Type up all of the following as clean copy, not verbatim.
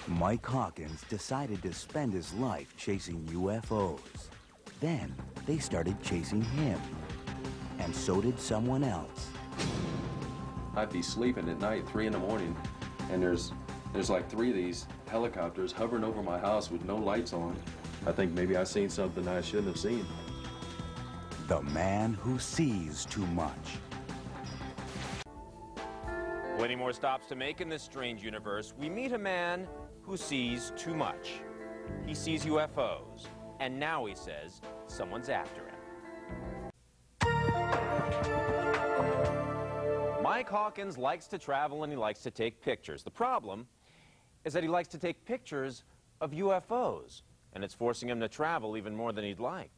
Mike Hawkins decided to spend his life chasing UFOs. Then they started chasing him. And so did someone else. I'd be sleeping at night, 3 in the morning, and there's like 3 of these helicopters hovering over my house with no lights on. I think maybe I seen something I shouldn't have seen. The man who sees too much. Plenty more stops to make in this strange universe. We meet a man who sees too much. He sees UFOs, and now he says someone's after him. Mike Hawkins likes to travel and he likes to take pictures. The problem is that he likes to take pictures of UFOs, and it's forcing him to travel even more than he'd like.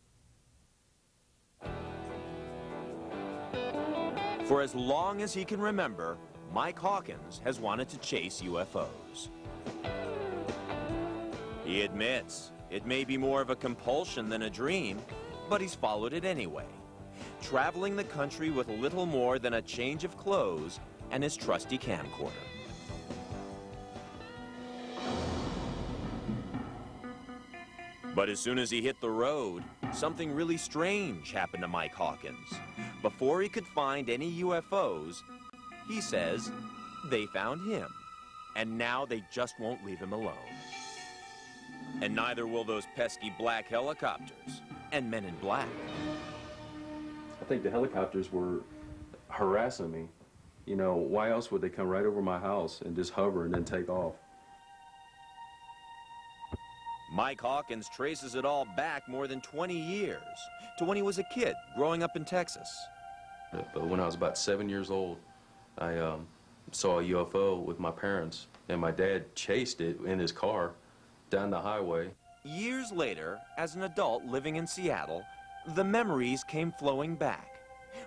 For as long as he can remember, Mike Hawkins has wanted to chase UFOs. He admits it may be more of a compulsion than a dream, but he's followed it anyway, traveling the country with little more than a change of clothes and his trusty camcorder. But as soon as he hit the road, something really strange happened to Mike Hawkins. Before he could find any UFOs, he says they found him, and now they just won't leave him alone. And neither will those pesky black helicopters and men in black. I think the helicopters were harassing me. You know, why else would they come right over my house and just hover and then take off? Mike Hawkins traces it all back more than 20 years to when he was a kid growing up in Texas. But when I was about 7 years old, I saw a UFO with my parents, and my dad chased it in his car down the highway. Years later, as an adult living in Seattle, the memories came flowing back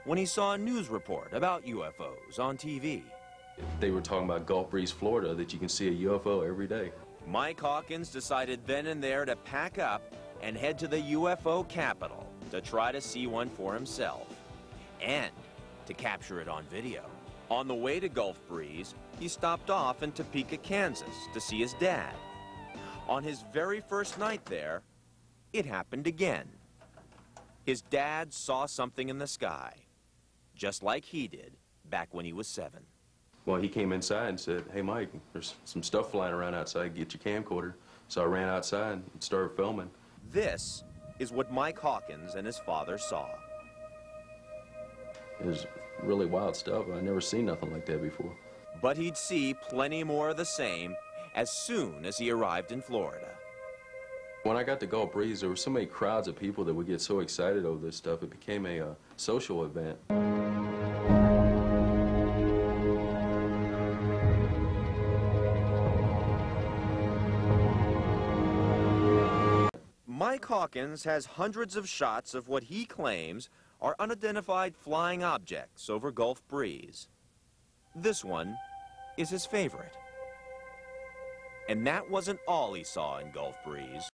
when he saw a news report about UFOs on TV. They were talking about Gulf Breeze, Florida, that you can see a UFO every day. Mike Hawkins decided then and there to pack up and head to the UFO capital to try to see one for himself and to capture it on video. On the way to Gulf Breeze, he stopped off in Topeka, Kansas to see his dad. On his very first night there, it happened again. His dad saw something in the sky, just like he did back when he was 7. Well, he came inside and said, "Hey, Mike, there's some stuff flying around outside. Get your camcorder." So I ran outside and started filming. This is what Mike Hawkins and his father saw. It was really wild stuff. I'd never seen nothing like that before. But he'd see plenty more of the same as soon as he arrived in Florida. When I got to Gulf Breeze, there were so many crowds of people that would get so excited over this stuff. It became a social event. Mike Hawkins has hundreds of shots of what he claims are unidentified flying objects over Gulf Breeze. This one is his favorite. And that wasn't all he saw in Gulf Breeze.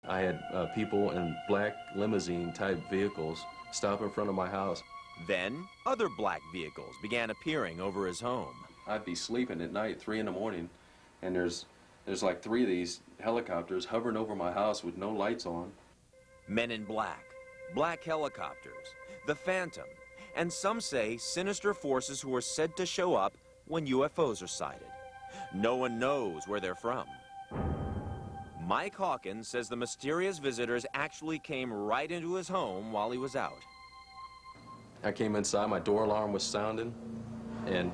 I had people in black limousine-type vehicles stop in front of my house. Then, other black vehicles began appearing over his home. I'd be sleeping at night, 3 in the morning, and there's like 3 of these helicopters hovering over my house with no lights on. Men in black, black helicopters, the Phantom, and some say sinister forces who are said to show up when UFOs are sighted. No one knows where they're from. Mike Hawkins says the mysterious visitors actually came right into his home while he was out. I came inside, my door alarm was sounding, and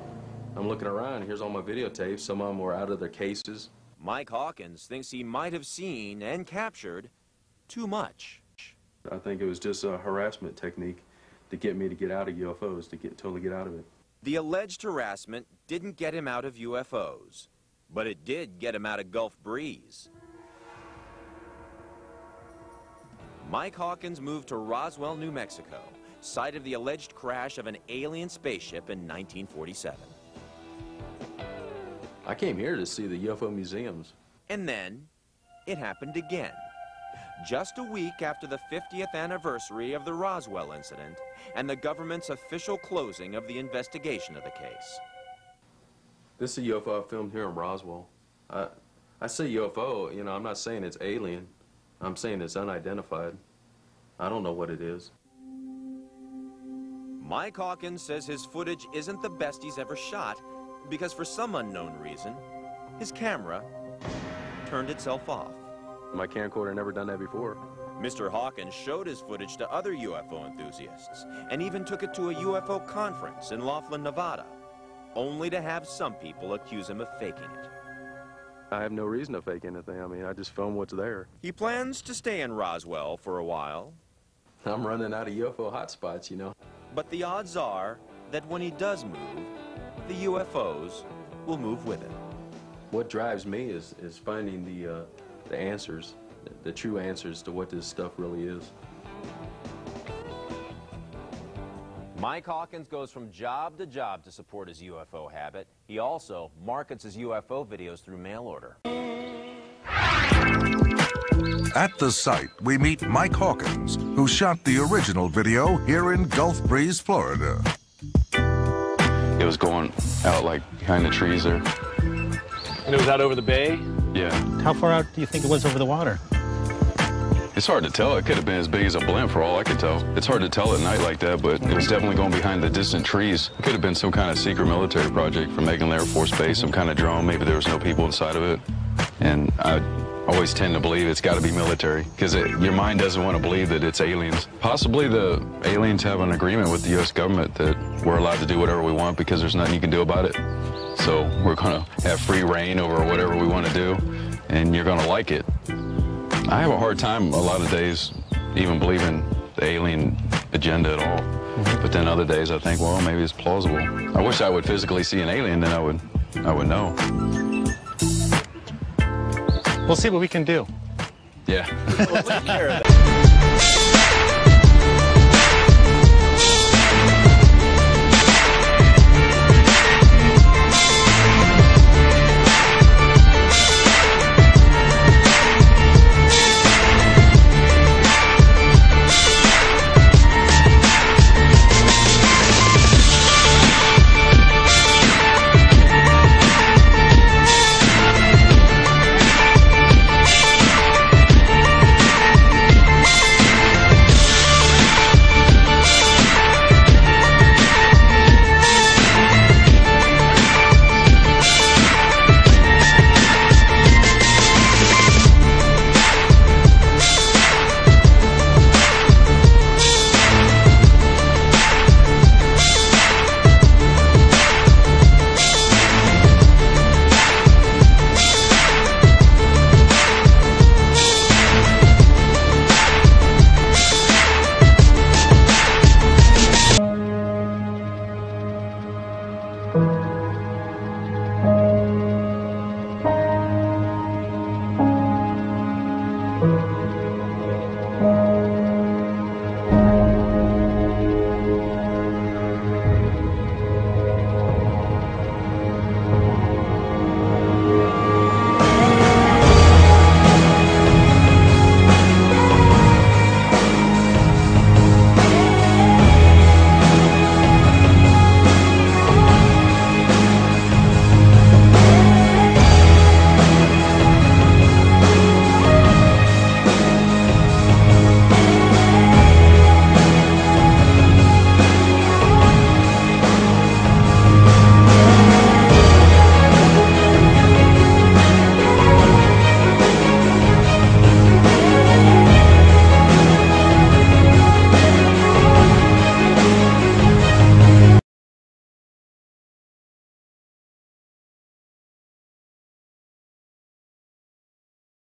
I'm looking around, and here's all my videotapes. Some of them were out of their cases. Mike Hawkins thinks he might have seen and captured too much. I think it was just a harassment technique to get me to get out of UFOs, to totally get out of it. The alleged harassment didn't get him out of UFOs, but it did get him out of Gulf Breeze. Mike Hawkins moved to Roswell, New Mexico, site of the alleged crash of an alien spaceship in 1947. I came here to see the UFO museums. And then, it happened again. just a week after the 50th anniversary of the Roswell incident and the government's official closing of the investigation of the case. This is a UFO I filmed here in Roswell. I say UFO, you know, I'm not saying it's alien. I'm saying it's unidentified. I don't know what it is. Mike Hawkins says his footage isn't the best he's ever shot because for some unknown reason, his camera turned itself off. My camcorder never done that before. Mr. Hawkins showed his footage to other UFO enthusiasts and even took it to a UFO conference in Laughlin, Nevada, only to have some people accuse him of faking it. I have no reason to fake anything. I mean, I just film what's there. He plans to stay in Roswell for a while. I'm running out of UFO hotspots, you know. But the odds are that when he does move, the UFOs will move with him. What drives me is finding the answers, the true answers to what this stuff really is. Mike Hawkins goes from job to support his UFO habit. He also markets his UFO videos through mail order. At the site, we meet Mike Hawkins, who shot the original video here in Gulf Breeze, Florida. It was going out like behind the trees there. And it was out over the bay? Yeah. How far out do you think it was over the water? It's hard to tell. It could have been as big as a blimp for all I could tell. It's hard to tell at night like that, but it was definitely going behind the distant trees. It could have been some kind of secret military project from Macon Air Force Base, some kind of drone. Maybe there was no people inside of it. And I always tend to believe it's got to be military because your mind doesn't want to believe that it's aliens. Possibly the aliens have an agreement with the U.S. government that we're allowed to do whatever we want because there's nothing you can do about it. So we're going to have free reign over whatever we want to do, and you're going to like it. I have a hard time a lot of days even believing the alien agenda at all. But then other days I think, well, maybe it's plausible. I wish I would physically see an alien, then I would know. We'll see what we can do. Yeah. We'll take care of that.